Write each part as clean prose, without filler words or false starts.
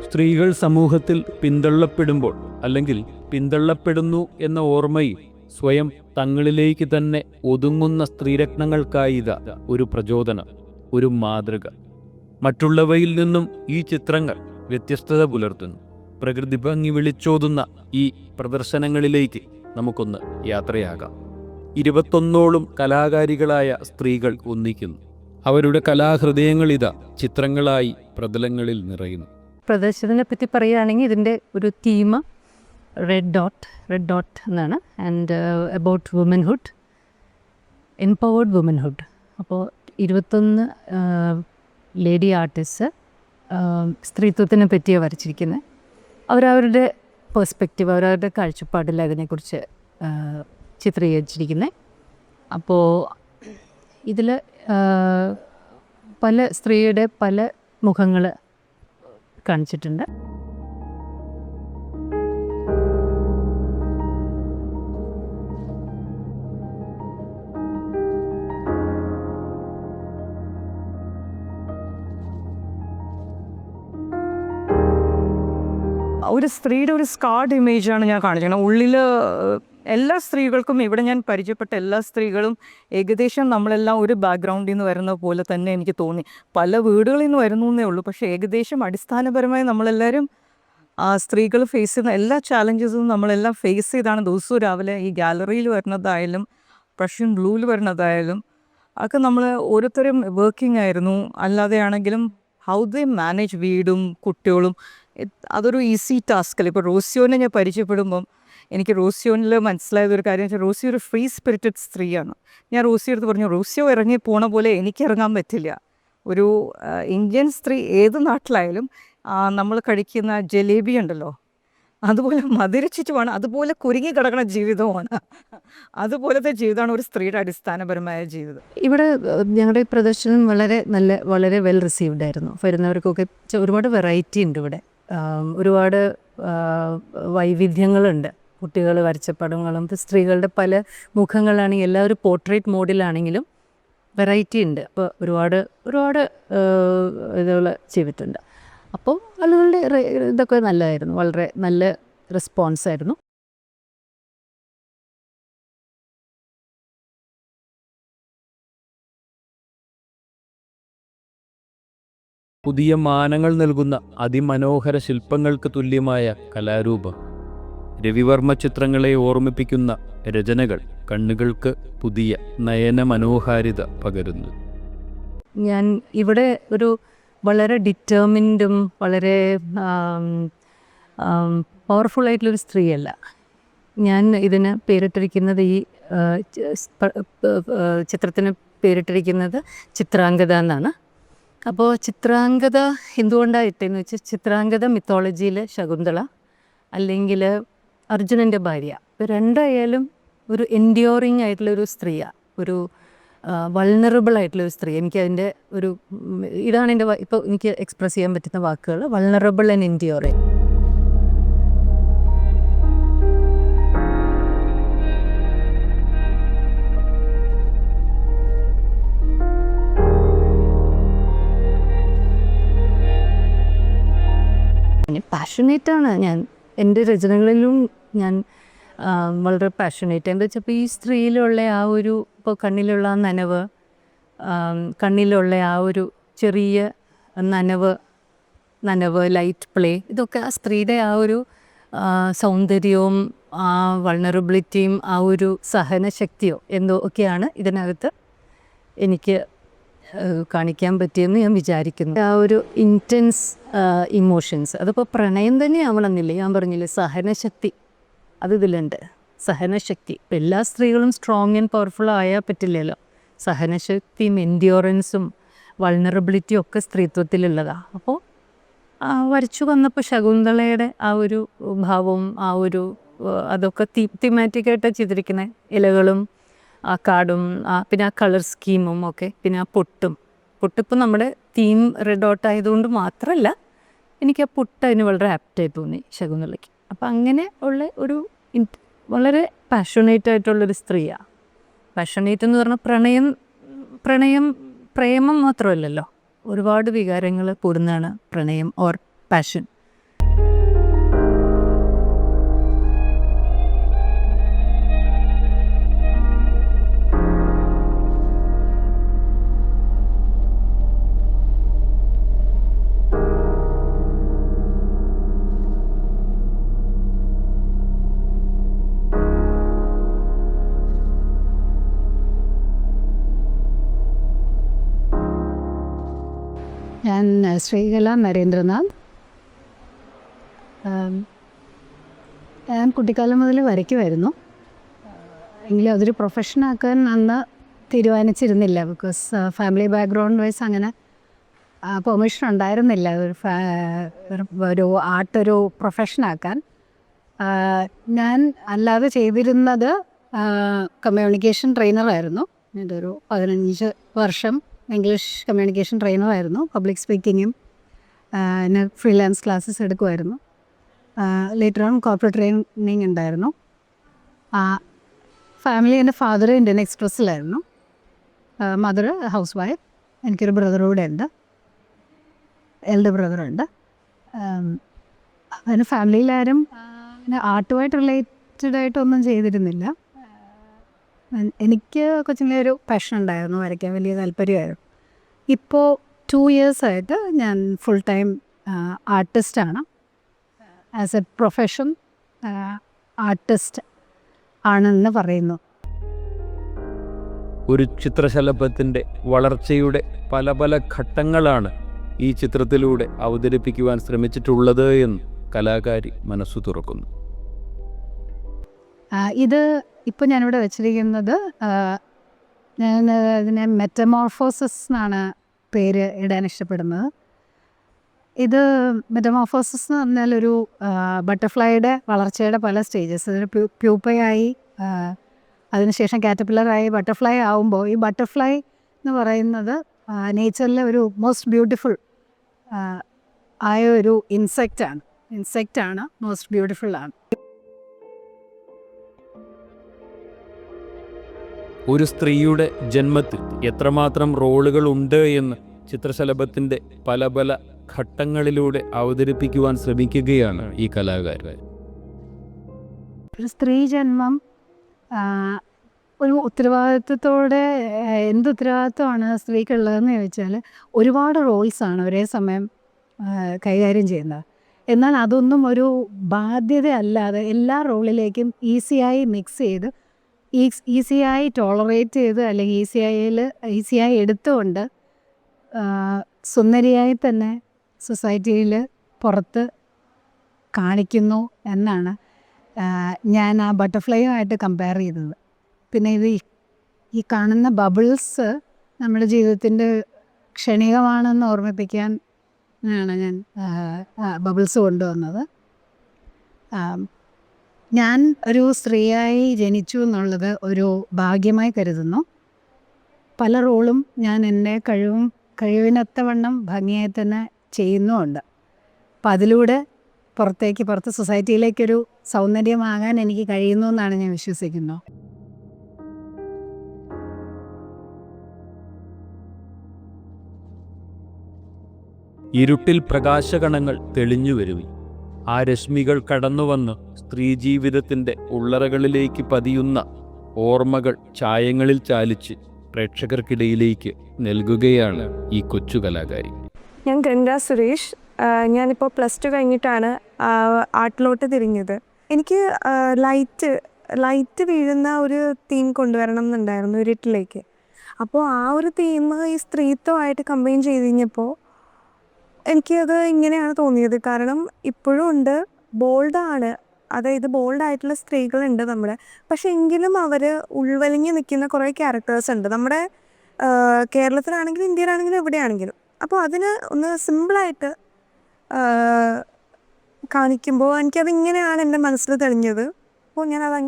സ്ത്രീകൾ സമൂഹത്തിൽ പിന്തള്ളപ്പെടുമ്പോൾ അല്ലെങ്കിൽ പിന്തള്ളപ്പെടുന്നു എന്ന ഓർമ്മയിൽ സ്വയം തങ്ങളിലേക്ക് തന്നെ ഒതുങ്ങുന്ന സ്ത്രീരത്നങ്ങൾക്കായിത ഒരു പ്രചോദനം, ഒരു മാതൃക. മറ്റുള്ളവയിൽ നിന്നും ഈ ചിത്രങ്ങൾ വ്യത്യസ്തത പുലർത്തുന്നു. പ്രകൃതി ഭംഗി വിളിച്ചോതുന്ന ഈ പ്രദർശനങ്ങളിലേക്ക് നമുക്കൊന്ന് യാത്രയാകാം. 21ഓളം കലാകാരികളായ സ്ത്രീകൾ ഒന്നിക്കുന്നു. അവരുടെ കലാഹൃദയങ്ങളിതാ ചിത്രങ്ങളായി പ്രതലങ്ങളിൽ നിറയുന്നു. പ്രദർശനത്തിനെ പറ്റി പറയുകയാണെങ്കിൽ ഇതിൻ്റെ ഒരു തീം റെഡ് ഡോട്ട് എന്നാണ്. And about womanhood, empowered womanhood. അപ്പോൾ 21 ലേഡി ആർട്ടിസ്റ്റ് സ്ത്രീത്വത്തിനെ പറ്റിയാണ് വരച്ചിരിക്കുന്നത്. അവരവരുടെ പെർസ്പെക്റ്റീവ്, അവരവരുടെ കാഴ്ചപ്പാടിൽ അതിനെക്കുറിച്ച് ചിത്രീകരിച്ചിരിക്കുന്നത്. അപ്പോൾ ഇതിൽ പല സ്ത്രീയുടെ പല മുഖങ്ങൾ കാണിച്ചിട്ടുണ്ട്. ഒരു സ്ത്രീയുടെ ഒരു സ്കാർഡ് ഇമേജാണ് ഞാൻ കാണിച്ചിരിക്കുന്നത്. ഉള്ളിൽ എല്ലാ സ്ത്രീകൾക്കും, ഇവിടെ ഞാൻ പരിചയപ്പെട്ട എല്ലാ സ്ത്രീകളും ഏകദേശം നമ്മളെല്ലാം ഒരു ബാക്ക്ഗ്രൗണ്ടിൽ നിന്ന് വരുന്ന പോലെ തന്നെ എനിക്ക് തോന്നി. പല വീടുകളിൽ നിന്ന് വരുന്നു എന്നേ ഉള്ളൂ, പക്ഷേ ഏകദേശം അടിസ്ഥാനപരമായി നമ്മളെല്ലാവരും സ്ത്രീകൾ ഫേസ് ചെയ്യുന്ന എല്ലാ ചാലഞ്ചസും നമ്മളെല്ലാം ഫേസ് ചെയ്താണ് ദിവസവും രാവിലെ ഈ ഗാലറിയിൽ വരുന്നതായാലും പ്രഷ്യൻ ബ്ലൂവിൽ വരുന്നതായാലും ഒക്കെ നമ്മൾ ഓരോരുത്തരും വർക്കിംഗ് ആയിരുന്നു. അല്ലാതെയാണെങ്കിലും ഹൗ ദേ മാനേജ് വീടും കുട്ടികളും, അതൊരു ഈസി ടാസ്കല്ല. ഇപ്പോൾ റോസിയോനെ ഞാൻ പരിചയപ്പെടുമ്പം എനിക്ക് റോസിയോനിൽ മനസ്സിലായതൊരു കാര്യം വെച്ചാൽ റോസി ഒരു ഫ്രീ സ്പിരിറ്റഡ് സ്ത്രീയാണ്. ഞാൻ റോസിയുടെ അടുത്ത് പറഞ്ഞു, റോസിയോ ഇറങ്ങി പോണ പോലെ എനിക്ക് ഇറങ്ങാൻ പറ്റില്ല. ഒരു ഇന്ത്യൻ സ്ത്രീ ഏത് നാട്ടിലായാലും നമ്മൾ കഴിക്കുന്ന ജലേബി ഉണ്ടല്ലോ, അതുപോലെ മധുരച്ചിട്ടുമാണ്, അതുപോലെ കുരുങ്ങി കിടക്കുന്ന ജീവിതമാണ്. അതുപോലത്തെ ജീവിതമാണ് ഒരു സ്ത്രീയുടെ അടിസ്ഥാനപരമായ ജീവിതം. ഇവിടെ ഞങ്ങളുടെ പ്രദർശനം വളരെ വെൽ റിസീവ്ഡ് ആയിരുന്നു. വരുന്നവർക്കൊക്കെ ഒരുപാട് വെറൈറ്റി ഉണ്ട് ഇവിടെ. ഒരുപാട് വൈവിധ്യങ്ങളുണ്ട്. കുട്ടികൾ വരച്ച പടങ്ങളും സ്ത്രീകളുടെ പല മുഖങ്ങളാണെങ്കിൽ എല്ലാവരും പോർട്രേറ്റ് മോഡിലാണെങ്കിലും വെറൈറ്റി ഉണ്ട്. അപ്പോൾ ഒരുപാട് ഇതുകൾ ചെയ്തിട്ടുണ്ട്. അപ്പോൾ ആളുകളുടെ ഇതൊക്കെ നല്ലതായിരുന്നു, വളരെ നല്ല റെസ്പോൺസായിരുന്നു. പുതിയ മാനങ്ങൾ നൽകുന്ന അതിമനോഹര ശില്പങ്ങൾക്ക് തുല്യമായ കലാരൂപം. രവിവർമ്മ ചിത്രങ്ങളെ ഓർമ്മിപ്പിക്കുന്ന രചനകൾ കണ്ണുകൾക്ക് പുതിയ നയന മനോഹാരിത പകരുന്നു. ഞാൻ ഇവിടെ ഒരു വളരെ ഡിറ്റർമിൻഡും വളരെ പവർഫുള്ളായിട്ടുള്ളൊരു സ്ത്രീയല്ല. ഞാൻ ഇതിന് പേരിട്ടിരിക്കുന്നത്, ഈ ചിത്രത്തിന് പേരിട്ടിരിക്കുന്നത് ചിത്രാംഗത എന്നാണ്. അപ്പോൾ ചിത്രാംഗത എന്തുകൊണ്ടാണ് ഇട്ടതെന്ന് വെച്ചാൽ, ചിത്രാംഗത മിത്തോളജിയിലെ ശകുന്തള അല്ലെങ്കിൽ അർജുനൻ്റെ ഭാര്യ, രണ്ടായാലും ഒരു എൻഡ്യൂറിങ് ആയിട്ടുള്ളൊരു സ്ത്രീയാണ്, ഒരു വൾണറബിൾ ആയിട്ടുള്ളൊരു സ്ത്രീ. എനിക്കതിൻ്റെ ഒരു ഇതാണ് എൻ്റെ ഇപ്പോൾ എനിക്ക് എക്സ്പ്രസ് ചെയ്യാൻ പറ്റുന്ന വാക്കുകൾ, വൾണറബിൾ ആൻഡ് എൻഡ്യൂറിങ്. പാഷനേറ്റാണ് ഞാൻ. എൻ്റെ രചനകളിലും ഞാൻ വളരെ പാഷനേറ്റ്. എന്താ വെച്ചപ്പോൾ ഈ സ്ത്രീയിലുള്ള ആ ഒരു, ഇപ്പോൾ കണ്ണിലുള്ള ആ നനവ്, കണ്ണിലുള്ള ആ ഒരു ചെറിയ നനവ് ലൈറ്റ് പ്ലേ, ഇതൊക്കെ ആ സ്ത്രീയുടെ ആ ഒരു സൗന്ദര്യവും ആ വൾണറബിലിറ്റിയും ആ ഒരു സഹനശക്തിയോ എന്തോ ഒക്കെയാണ് ഇതിനകത്ത് എനിക്ക് കാണിക്കാൻ പറ്റിയെന്ന് ഞാൻ വിചാരിക്കുന്നു. ആ ഒരു ഇൻറ്റൻസ് ഇമോഷൻസ്, അതിപ്പോൾ പ്രണയം തന്നെ ആവണമെന്നില്ല. ഞാൻ പറഞ്ഞില്ലേ, സഹനശക്തി അത് ഇതിലുണ്ട്. സഹനശക്തി ഇപ്പം എല്ലാ സ്ത്രീകളും സ്ട്രോങ് ആൻഡ് പവർഫുൾ ആയാൽ പറ്റില്ലല്ലോ. സഹനശക്തിയും എൻഡ്യൂറൻസും വൾണറബിലിറ്റിയും ഒക്കെ സ്ത്രീത്വത്തിലുള്ളതാണ്. അപ്പോൾ വരച്ചു വന്നപ്പോൾ ശകുന്തളയുടെ ആ ഒരു ഭാവവും ആ ഒരു അതൊക്കെ തീമാറ്റിക്കായിട്ട് ചെയ്തിരിക്കുന്ന ഇലകളും ആ കാടും പിന്നെ ആ കളർ സ്കീമും ഒക്കെ, പിന്നെ ആ പൊട്ടിപ്പോൾ നമ്മുടെ തീം റെഡ് ഡോട്ട് ആയതുകൊണ്ട് മാത്രമല്ല, എനിക്ക് ആ പൊട്ട് അതിന് വളരെ ആപ്റ്റായി തോന്നി ശകുന്തളയ്ക്ക്. അപ്പം അങ്ങനെ ഉള്ള ഒരു വളരെ പാഷനേറ്റ് ആയിട്ടുള്ളൊരു സ്ത്രീയാണ്. പാഷനേറ്റ് എന്ന് പറഞ്ഞാൽ പ്രേമം മാത്രമല്ലല്ലോ, ഒരുപാട് വികാരങ്ങൾ കൂടുന്നതാണ് പ്രണയം ഓർ പാഷൻ. ഞാൻ ശ്രീകല നരേന്ദ്രനാഥ്. ഞാൻ കുട്ടിക്കാലം മുതൽ വരയ്ക്കുമായിരുന്നു. എങ്കിലും അതൊരു പ്രൊഫഷനാക്കാൻ അന്ന് തീരുമാനിച്ചിരുന്നില്ല. ബിക്കോസ് ഫാമിലി ബാക്ക്ഗ്രൗണ്ട് വൈസ് അങ്ങനെ പെർമിഷൻ ഉണ്ടായിരുന്നില്ല ഒരു ആർട്ടൊരു പ്രൊഫഷനാക്കാൻ. ഞാൻ അല്ലാതെ ചെയ്തിരുന്നത് കമ്മ്യൂണിക്കേഷൻ ട്രെയിനറായിരുന്നു. ഇതൊരു 15 വർഷം ഇംഗ്ലീഷ് കമ്മ്യൂണിക്കേഷൻ ട്രെയിനറായിരുന്നു. പബ്ലിക് സ്പീക്കിങ്ങും പിന്നെ ഫ്രീലാൻസ് ക്ലാസ്സസ് എടുക്കുമായിരുന്നു. ലേറ്റർ ഓൺ കോർപ്പറേറ്റ് ട്രെയിനിങ് ഉണ്ടായിരുന്നു. ഫാമിലി എൻ്റെ ഫാദർ ഇന്ത്യൻ എക്സ്പ്രസ്സിലായിരുന്നു. Mother housewife. എനിക്കൊരു ബ്രദർ കൂടെ ഉണ്ട്, എൽഡർ ബ്രദറുണ്ട്. അതിന് ഫാമിലിയിലാരും പിന്നെ ആർട്ടുമായിട്ട് റിലേറ്റഡ് ആയിട്ടൊന്നും ചെയ്തിരുന്നില്ല. എനിക്ക് കൊച്ചിലെ ഒരു പാഷൻ ഉണ്ടായിരുന്നു, വരയ്ക്കാൻ വലിയ താല്പര്യമായിരുന്നു. ഇപ്പോൾ 2 ഇയേഴ്സായിട്ട് ഞാൻ ഫുൾ ടൈം ആർട്ടിസ്റ്റാണ്. ആസ് എ പ്രൊഫഷൻ ആർട്ടിസ്റ്റ് ആണെന്ന് പറയുന്നു. ഒരു ചിത്രശലഭത്തിൻ്റെ വളർച്ചയുടെ പല പല ഘട്ടങ്ങളാണ് ഈ ചിത്രത്തിലൂടെ അവതരിപ്പിക്കുവാൻ ശ്രമിച്ചിട്ടുള്ളത് എന്ന് കലാകാരി മനസ്സു തുറക്കുന്നു. ഇത് ഇപ്പോൾ ഞാനിവിടെ വെച്ചിരിക്കുന്നത്, ഞാൻ ഇതിനെ മെറ്റമോർഫോസിസ് എന്നാണ് പേര് ഇടാൻ ഇഷ്ടപ്പെടുന്നത്. ഇത് മെറ്റമോർഫോസിസ് എന്ന് പറഞ്ഞാൽ ഒരു ബട്ടർഫ്ലൈയുടെ വളർച്ചയുടെ പല സ്റ്റേജസ്. ഇതിന് പ്യൂപ്പയായി, അതിനുശേഷം കാറ്റർപില്ലറായി, ബട്ടർഫ്ലൈ ആവുമ്പോൾ ഈ ബട്ടർഫ്ലൈ എന്ന് പറയുന്നത് നേച്ചറിലെ ഒരു മോസ്റ്റ് ബ്യൂട്ടിഫുൾ ആയ ഒരു ഇൻസെക്റ്റാണ്. മോസ്റ്റ് ബ്യൂട്ടിഫുൾ ആണ്. ഒരു സ്ത്രീയുടെ ജന്മത്തിൽ എത്രമാത്രം റോളുകൾ ഉണ്ട് എന്ന് ചിത്രശലഭത്തിൻ്റെ പല പല ഘട്ടങ്ങളിലൂടെ അവതരിപ്പിക്കുവാൻ ശ്രമിക്കുകയാണ് ഈ കലാകാരൻ. ഒരു സ്ത്രീ ജന്മം ഒരു ഉത്തരവാദിത്വത്തോടെ, എന്ത് ഉത്തരവാദിത്വമാണ് സ്ത്രീക്കുള്ളതെന്ന് ചോദിച്ചാൽ ഒരുപാട് റോൾസാണ് ഒരേ സമയം കൈകാര്യം ചെയ്യുന്നത്. എന്നാൽ അതൊന്നും ഒരു ബാധ്യത അല്ലാതെ എല്ലാ റോളിലേക്കും ഈസിയായി മിക്സ് ചെയ്ത്, ഈസിയായി ടോളറേറ്റ് ചെയ്ത്, അല്ലെങ്കിൽ ഈസിയായി എടുത്തുകൊണ്ട് സുന്ദരിയായി തന്നെ സൊസൈറ്റിയിൽ പുറത്ത് കാണിക്കുന്നു എന്നാണ് ഞാൻ ആ ബട്ടർഫ്ലൈയുമായിട്ട് കമ്പയർ ചെയ്തത്. പിന്നെ ഈ കാണുന്ന ബബിൾസ് നമ്മുടെ ജീവിതത്തിൻ്റെ ക്ഷണികമാണെന്ന് ഓർമ്മിപ്പിക്കാൻ ആണ് ഞാൻ ബബിൾസ് കൊണ്ടുവന്നത്. ഞാൻ ഒരു സ്ത്രീയായി ജനിച്ചു എന്നുള്ളത് ഒരു ഭാഗ്യമായി കരുതുന്നു. പല റോളും ഞാൻ എൻ്റെ കഴിവിനൊത്തവണ്ണം ഭംഗിയായി തന്നെ ചെയ്യുന്നുമുണ്ട്. അപ്പം അതിലൂടെ പുറത്ത് സൊസൈറ്റിയിലേക്കൊരു സൗന്ദര്യമാകാൻ എനിക്ക് കഴിയുന്നു എന്നാണ് ഞാൻ വിശ്വസിക്കുന്നത്. ഇരുട്ടിൽ പ്രകാശകണങ്ങൾ തെളിഞ്ഞു വരുവി. ആ രശ്മികൾ കടന്നുവന്ന് സ്ത്രീജീവിതത്തിൻ്റെ ഉള്ളറകളിലേക്ക് പതിയുന്ന ഓർമ്മകൾ ഛായങ്ങളിൽ ചാലിച്ച് പ്രേക്ഷകർക്കിടയിലേക്ക് നൽകുകയാണ് ഈ കൊച്ചു കലാകാരി. ഞാൻ ഗംഗ സുരേഷ്. ഞാനിപ്പോൾ +2 കഴിഞ്ഞിട്ടാണ് ആർട്ടിലോട്ട് തിരിഞ്ഞത്. എനിക്ക് ലൈറ്റ് വീഴുന്ന ഒരു തീം കൊണ്ടുവരണം എന്നുണ്ടായിരുന്നു ഇരുട്ടിലേക്ക്. അപ്പോൾ ആ ഒരു തീം ഈ സ്ത്രീത്വമായിട്ട് കമ്പൈൻ ചെയ്ത് കഴിഞ്ഞപ്പോൾ എനിക്കത് ഇങ്ങനെയാണ് തോന്നിയത്. കാരണം ഇപ്പോഴും ഉണ്ട്, ബോൾഡാണ്, അതായത് ബോൾഡായിട്ടുള്ള സ്ത്രീകളുണ്ട് നമ്മുടെ. പക്ഷെ എങ്കിലും അവർ ഉൾവലിഞ്ഞ് നിൽക്കുന്ന കുറേ ക്യാരക്ടേഴ്സ് ഉണ്ട് നമ്മുടെ കേരളത്തിലാണെങ്കിലും ഇന്ത്യയിലാണെങ്കിലും എവിടെയാണെങ്കിലും. അപ്പോൾ അതിന് ഒന്ന് സിമ്പിളായിട്ട് കാണിക്കുമ്പോൾ എനിക്കത് ഇങ്ങനെയാണ് എൻ്റെ മനസ്സിൽ തെളിഞ്ഞത്. അപ്പോൾ ഞാനത്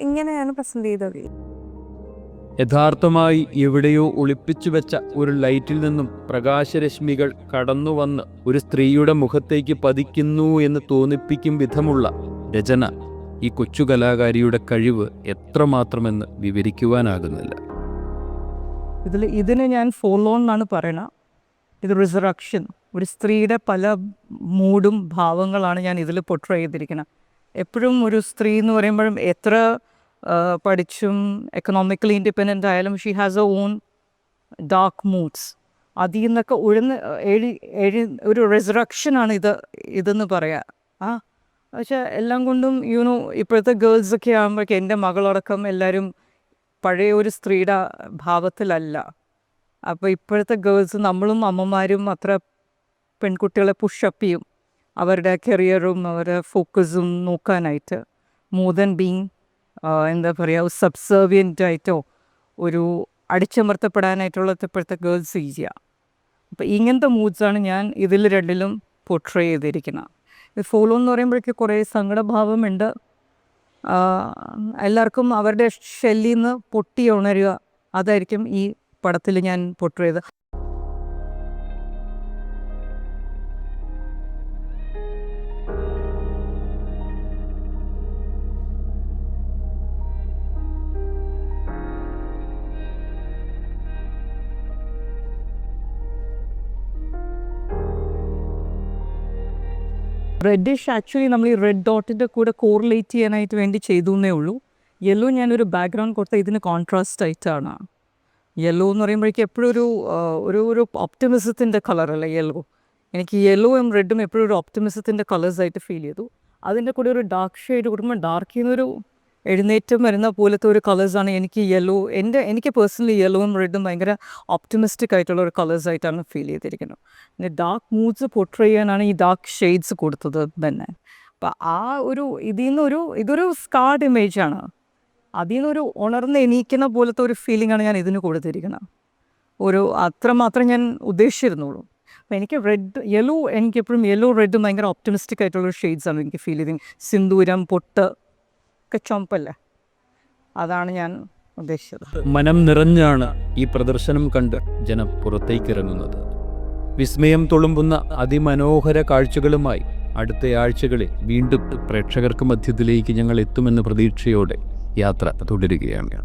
ഇങ്ങനെയാണ് പ്രസൻറ്റ് ചെയ്തത്. യഥാർത്ഥമായി എവിടെയോ ഒളിപ്പിച്ചു വെച്ച ഒരു ലൈറ്റിൽ നിന്നും പ്രകാശരശ്മികൾ കടന്നുവന്ന് ഒരു സ്ത്രീയുടെ മുഖത്തേക്ക് പതിക്കുന്നു എന്ന് തോന്നിപ്പിക്കും വിധമുള്ള രചന ഈ കൊച്ചു കലാകാരിയുടെ കഴിവ് എത്രമാത്രമെന്ന് വിവരിക്കുവാനാകുന്നില്ല. ഇതിന് ഞാൻ ഫോളോ എന്നാണ് പറയണത്. ഇത് റിസറക്ഷൻ, ഒരു സ്ത്രീയുടെ പല മൂഡും ഭാവങ്ങളാണ് ഞാൻ ഇതിൽ പൊട്രേ ചെയ്തിരിക്കുന്നത്. എപ്പോഴും ഒരു സ്ത്രീ എന്ന് പറയുമ്പോഴും എത്ര പഠിച്ചും എക്കണോമിക്കലി ഇൻഡിപെൻഡൻ്റ് ആയാലും she has A on dark moods. അതിൽ നിന്നൊക്കെ ഒരു റിസറക്ഷനാണ് ഇതെന്ന് പറയാം. പക്ഷേ എല്ലാം കൊണ്ടും ഇപ്പോഴത്തെ ഗേൾസൊക്കെ ആകുമ്പോഴേക്കും എൻ്റെ മകളടക്കം എല്ലാവരും പഴയ ഒരു സ്ത്രീയുടെ ഭാവത്തിലല്ല. അപ്പോൾ ഇപ്പോഴത്തെ ഗേൾസ്, നമ്മളും അമ്മമാരും അത്ര പെൺകുട്ടികളെ പുഷപ്പ് ചെയ്യും അവരുടെ കരിയറും അവരുടെ ഫോക്കസും നോക്കാനായിട്ട്, മോർ ദൻ ബീങ് എന്താ പറയുക സബ്സർവിയൻ്റ് ആയിട്ടോ ഒരു അടിച്ചമർത്തപ്പെടാനായിട്ടുള്ള ഇപ്പോഴത്തെ ഗേൾസ് ഈസിയാണ്. അപ്പോൾ ഇങ്ങനത്തെ മൂഡ്സാണ് ഞാൻ ഇതിൽ രണ്ടിലും പോർട്രേ ചെയ്തിരിക്കുന്നത്. ഇത് ഫോളോ എന്ന് പറയുമ്പോഴേക്ക് കുറേ സങ്കടഭാവമുണ്ട്. എല്ലാവർക്കും അവരുടെ ഷെല്ലിൽ നിന്ന് പൊട്ടി ഉണരുക, അതായിരിക്കും ഈ പടത്തിൽ ഞാൻ പോർട്രേ ചെയ്തത്. റെഡിഷ് ആക്ച്വലി നമ്മൾ ഈ റെഡ് ഡോട്ടിൻ്റെ കൂടെ കോറിലേറ്റ് ചെയ്യാനായിട്ട് വേണ്ടി ചെയ്തു എന്നേ ഉള്ളൂ. യെല്ലോ ഞാനൊരു ബാക്ക്ഗ്രൗണ്ട് കൊടുത്ത ഇതിന് കോൺട്രാസ്റ്റ് ആയിട്ടാണ്. യെല്ലോ എന്ന് പറയുമ്പോഴേക്കും എപ്പോഴും ഒരു ഒപ്റ്റിമിസത്തിൻ്റെ കളറല്ലേ യെല്ലോ. എനിക്ക് യെല്ലോയും റെഡും എപ്പോഴും ഒരു ഒപ്റ്റിമിസത്തിൻ്റെ കളേഴ്സായിട്ട് ഫീൽ ചെയ്തു. അതിൻ്റെ കൂടെ ഒരു ഡാർക്ക് ഷെയ്ഡ് കൊടുക്കുമ്പോൾ ഡാർക്കിൽ നിന്നൊരു എഴുന്നേറ്റം വരുന്ന പോലത്തെ ഒരു കളേഴ്സാണ് എനിക്ക് യെല്ലോ. എനിക്ക് പേഴ്സണലി യെല്ലോയും റെഡും ഭയങ്കര ഒപ്റ്റിമിസ്റ്റിക് ആയിട്ടുള്ള ഒരു കളേഴ്സായിട്ടാണ് ഫീൽ ചെയ്തിരിക്കുന്നത്. പിന്നെ ഡാർക്ക് മൂഡ്സ് പോർട്രേ ചെയ്യാനാണ് ഈ ഡാർക്ക് ഷെയ്ഡ്സ് കൊടുത്തത് തന്നെ. അപ്പം ആ ഒരു ഇതൊരു സ്കാർഡ് ഇമേജാണ്. അതിൽ നിന്നൊരു ഉണർന്ന് എണീക്കുന്ന പോലത്തെ ഒരു ഫീലിംഗാണ് ഞാൻ ഇതിന് കൊടുത്തിരിക്കുന്നത്. അത്രമാത്രം ഞാൻ ഉദ്ദേശിച്ചിരുന്നുള്ളൂ. അപ്പോൾ എനിക്ക് എനിക്കെപ്പോഴും യെല്ലോ റെഡും ഭയങ്കര ഒപ്റ്റിമിസ്റ്റിക് ആയിട്ടുള്ളൊരു ഷെയ്ഡ്സാണ് എനിക്ക് ഫീൽ ചെയ്തത്. സിന്ദൂരം, പൊട്ട് ഒക്കെ ചുമപ്പല്ലേ, അതാണ് ഞാൻ ഉദ്ദേശിച്ചത്. മനം നിറഞ്ഞാണ് ഈ പ്രദർശനം കണ്ട് ജനം പുറത്തേക്കിറങ്ങുന്നത്. വിസ്മയം തുളുമ്പുന്ന അതിമനോഹര കാഴ്ചകളുമായി അടുത്ത ആഴ്ചകളിൽ വീണ്ടും പ്രേക്ഷകർക്ക് മധ്യത്തിലേക്ക് ഞങ്ങൾ എത്തുമെന്ന പ്രതീക്ഷയോടെ യാത്ര തുടരുകയാണ്.